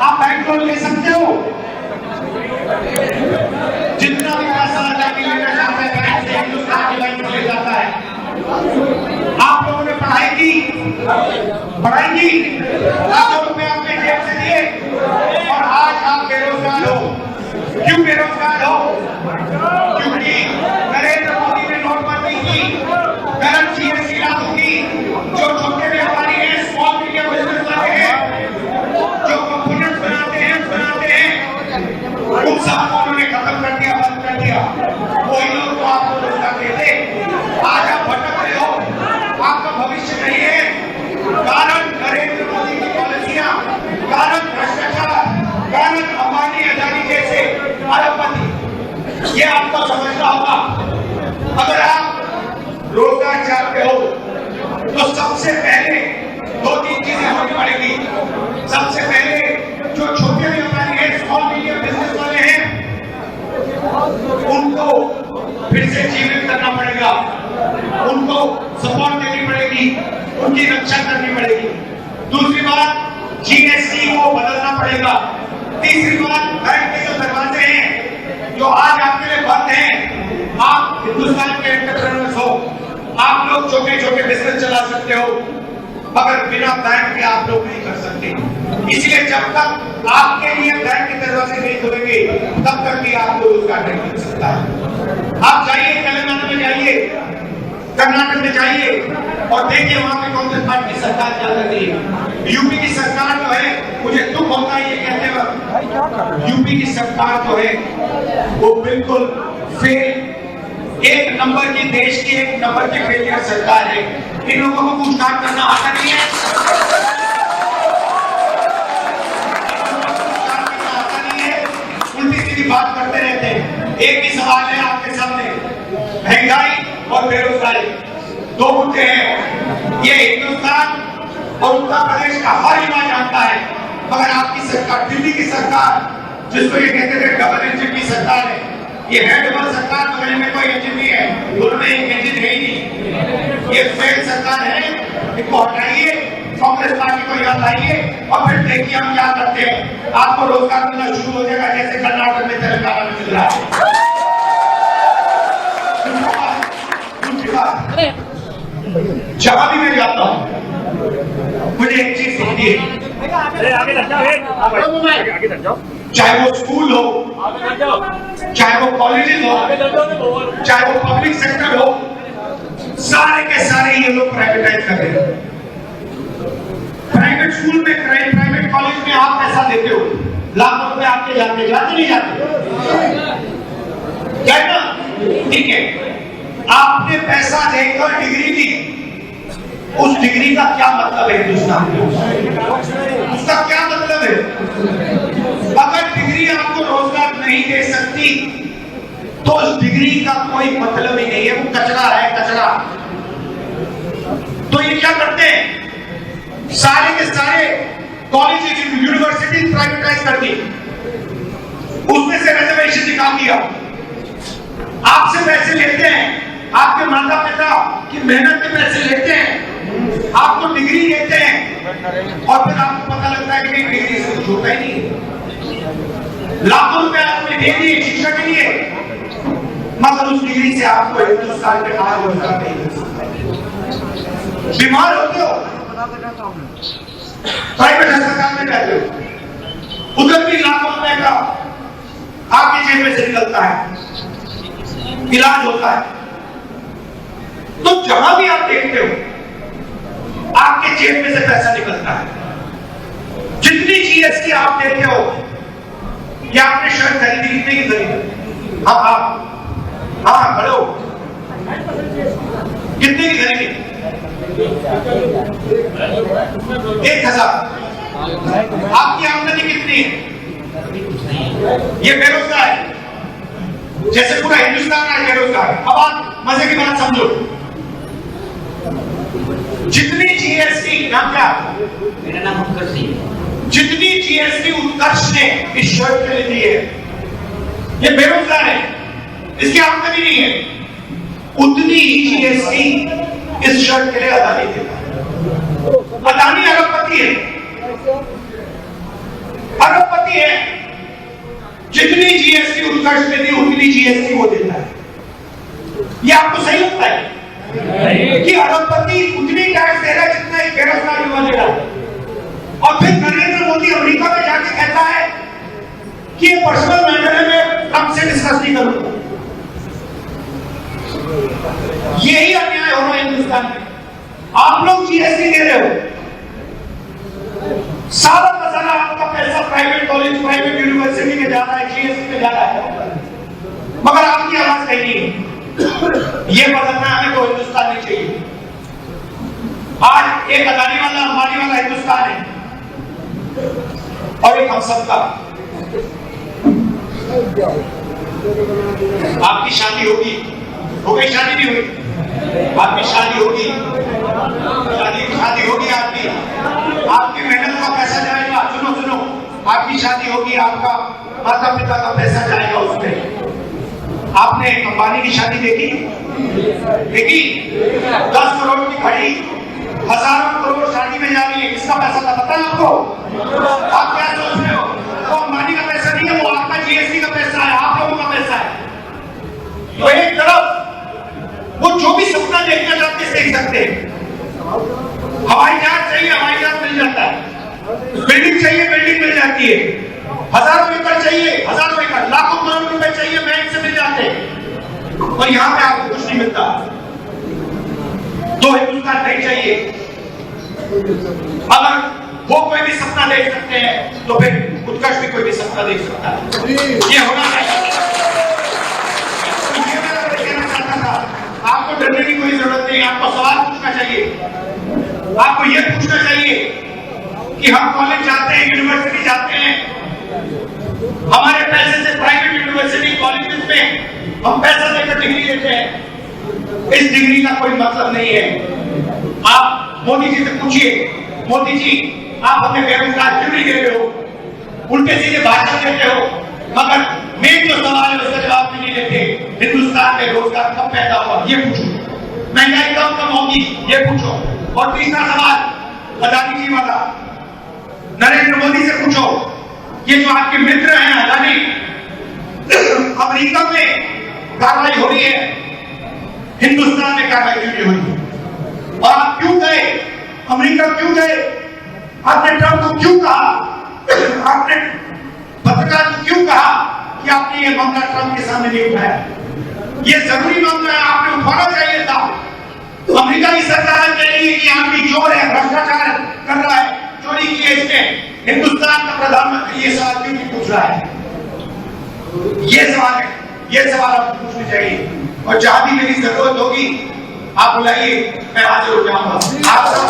आप bank loan ले सकते हो, जितना भी पैसा आजादी लेना चाहता है बैंक से, हिंदुस्तान की बैंक ले जाता है। आप लोगों ने पढ़ाई की, लाखों रुपए अपने जेब से दिए और आज आप बेरोजगार हो। क्यों बेरोजगार हो? क्योंकि नरेंद्र मोदी ने नोटबंदी की, गलत जीएसटी लागू की। जो छोटे व्यापारी हैं, स्मॉल मीडियम बिजनेस वाले हैं, जो कंपोनेंट्स बनाते हैं उन सबको उन्होंने खत्म कर दिया, बंद कर दिया। वही लोग तो आपको रोजगार देते। आज आप भटक रहे हो, आपका भविष्य नहीं है। कारण नरेंद्र मोदी की पॉलिसियां, कारण भ्रष्टाचार, कारण अंबानी अदानी जैसे अरबपति, ये आपको समझना होगा। अगर आप रोजगार चाहते हो तो सबसे पहले 2-3 चीजें होनी पड़ेगी। सबसे पहले जो छोटे व्यापारी हैं, स्मॉल मीडियम बिजनेस वाले हैं, उनको फिर से जीवित करना पड़ेगा, उनको सपोर्ट देनी पड़ेगी, उनकी रक्षा करनी पड़ेगी। दूसरी बात, जीएसटी को बदलना पड़ेगा। तीसरी बात, बैंक के जो दरवाजे हैं जो आज आपके लिए बंद हैं, आप हिंदुस्तान के एंटरप्रेन्योर्स हो, आप लोग छोटे छोटे बिजनेस चला सकते हो, मगर बिना बैंक के आप लोग नहीं कर सकते। इसलिए जब तक आपके लिए बैंक के दरवाजे नहीं खुलेंगे तब तक भी आपको रोजगार नहीं मिल सकता है। आप जाइए तेलंगाना में, जाइए कर्नाटक में, जाइए और देखिए वहां पे कांग्रेस पार्टी की सरकार क्या कर रही है। यूपी की सरकार जो है, मुझे दुख होता है ये कहते वक्त, यूपी की सरकार जो है वो बिल्कुल फेल, एक नंबर की, देश की एक नंबर की फेलियर सरकार है। इन लोगों को पूछताछ करना आता नहीं है, उल्टी सीधी बात करते रहते हैं। एक ही सवाल है आपके सामने, महंगाई और बेरोजगारी, दो मुद्दे हैं। ये हिंदुस्तान और उत्तर प्रदेश का हर युवा जानता है, मगर आपकी सरकार, दिल्ली की सरकार, जिसको ये कहते थे डबल इंजन की सरकार है, ये है डबल सरकार, मगर इनमें कोई इंजन नहीं है, दोनों में एक इंजन है ही नहीं। ये फेल सरकार है, इनको हटाइए, कांग्रेस पार्टी को याद आइए और फिर देखिए हम क्या करते हैं। आपको रोजगार मिलना शुरू हो जाएगा जैसे कर्नाटक में, तेलंगाना में मिल रहा है। जहां भी मैं जाता हूं मुझे एक चीज समझिए, चाहे वो स्कूल हो, चाहे वो कॉलेजेस हो, चाहे वो पब्लिक सेक्टर हो, सारे के सारे ये लोग प्राइवेटाइज कर रहे हैं। प्राइवेट स्कूल में, प्राइवेट कॉलेज में आप पैसा देते हो, लाखों रुपए आपके जाते नहीं जाते? क्या ना? ठीक है, आपने पैसा देकर डिग्री ली, उस डिग्री का क्या मतलब है हिंदुस्तान में? उसका क्या मतलब है? अगर डिग्री आपको रोजगार नहीं दे सकती तो उस डिग्री का कोई मतलब ही नहीं है, वो कचरा है, कचरा। तो ये क्या करते हैं, सारे के सारे कॉलेज, यूनिवर्सिटी प्राइवेटाइज कर दी, उसमें से रिजर्वेशन निकाल दिया, आपसे पैसे लेते हैं, आपके माता पिता की मेहनत के पैसे लेते हैं, आपको डिग्री देते हैं और फिर आपको पता लगता है कि डिग्री से कुछ होता ही नहीं है। लाखों रुपए आपने दे दिए शिक्षा के लिए, मगर उस डिग्री से आपको हिंदुस्तान के बाहर रोजगार नहीं मिल सकता। बीमार होते हो, प्राइवेट अस्पताल में जाते हो, उधर भी लाखों रुपए का आपकी जेब में से निकलता है, इलाज होता है। तो जहां भी आप देखते हो आपके जेब में से पैसा निकलता है। जितनी जीएसटी आप देते हो, या आपने शर्ट खरीदी, कितने की खरीदी? हाँ खड़े हो, कितने की खरीदी? 1000। आपकी आमदनी कितनी है? ये बेरोजगार है, जैसे पूरा हिंदुस्तान आज बेरोजगार है। अब आप मजे की बात समझो, जितनी जीएसटी, नाम क्या? मेरा नाम उत्कर्ष है। जितनी जीएसटी उत्कर्ष ने इस शर्ट के लिए दी है, ये बेरोजगार है, इसकी आमदनी नहीं है, उतनी ही जीएसटी इस शर्ट के लिए अदानी देता है। अदानी अरबपति है, अरबपति है, जितनी जीएसटी उत्कर्ष में दी उतनी जीएसटी वो देता है। ये आपको सही लगता है कि अरबपति उतनी टैक्स दे रहा है जितना एक बेरोजगार युवा दे रहा है? और फिर नरेंद्र मोदी अमेरिका में जाके कहता है कि ये पर्सनल मैटर है, मैं ट्रंप से डिस्कस नहीं करूंगा। यही अन्याय हो रहा है हिंदुस्तान में। आप लोग जीएसटी दे रहे हो, सारा का सारा आपका पैसा प्राइवेट कॉलेज, प्राइवेट यूनिवर्सिटी में जा रहा है, जीएसटी में जा रहा है, मगर आपकी आवाज कहीं नहीं है। ये बदलना हमें तो हिंदुस्तान नहीं चाहिए। आज एक अदानी वाला, अंबानी वाला हिंदुस्तान है और एक हम सबका। आपकी शादी होगी, हो गई शादी नहीं हुई, आपकी शादी होगी, शादी होगी आपकी मेहनत का पैसा जाएगा। सुनो सुनो, आपकी शादी होगी, आपका माता पिता का पैसा जाएगा उसमें। आपने अंबानी की शादी देखी? 10 करोड़ की घड़ी, हजारों करोड़ शादी में जा रही है, किसका पैसा था पता है आपको? आप क्या सोच रहे हो? वो अंबानी का पैसा नहीं है, वो आपका जीएसटी का पैसा है, आप लोगों का पैसा है। तो एक तरफ वो जो भी सपना देखना चाहते देख सकते हैं। हवाई जहाज चाहिए, हवाई जहाज मिल जाता है, बिल्डिंग चाहिए, बिल्डिंग मिल जाती है, हजारों एकड़ चाहिए, हजारों एकड़, लाखों करोड़ रुपए चाहिए, बैंक से मिल जाते हैं। और यहाँ पे आपको कुछ नहीं मिलता। तो हिंदुस्तान नहीं चाहिए। अगर वो कोई भी सपना देख सकते हैं तो फिर उत्कर्ष भी कोई भी सपना देख सकता है। ये होना चाहिए। आपको डरने की कोई जरूरत नहीं। आपको सवाल पूछना चाहिए, आपको यह पूछना चाहिए कि हम कॉलेज जाते हैं, यूनिवर्सिटी जाते हैं, हमारे पैसे से प्राइवेट यूनिवर्सिटी कॉलेजेस में हम पैसा देकर डिग्री लेते हैं। इस डिग्री का कोई मतलब नहीं है। आप मोदी जी से पूछिए, मोदी जी आप हमें बेरोजगार क्यों नहीं दे रहे हो? उल्टे सीधे भाषण देते हो, मगर मेन जो सवाल है उसका जवाब भी नहीं देते। हिंदुस्तान में रोजगार कब पैदा हुआ ये पूछो, महंगाई कब होगी ये पूछो। और तीसरा सवाल अदानी जी वाला, नरेंद्र मोदी से पूछो, ये जो आपके मित्र हैं अदानी, अमेरिका में कार्रवाई हो रही है, हिंदुस्तान में कार्रवाई क्यों नहीं हो रही? और आप क्यों गए अमेरिका? क्यों गए? आपने ट्रंप को क्यों कहा? आपने पत्रकार को क्यों कहा कि आपने ये मामला ट्रंप के सामने नहीं उठाया? ये जरूरी मामला है, आपने उठाना चाहिए था। अमेरिका की सरकार कह रही है कि आदमी चोर है, भ्रष्टाचार कर रहा है, चोरी की है इसने। हिंदुस्तान का प्रधानमंत्री ये सवाल क्यों नहीं पूछ रहा है? ये सवाल है, ये सवाल आपको पूछने चाहिए। और जहां भी मेरी जरूरत होगी आप बुलाइए, मैं हाजिर हो जाऊंगा। आप सब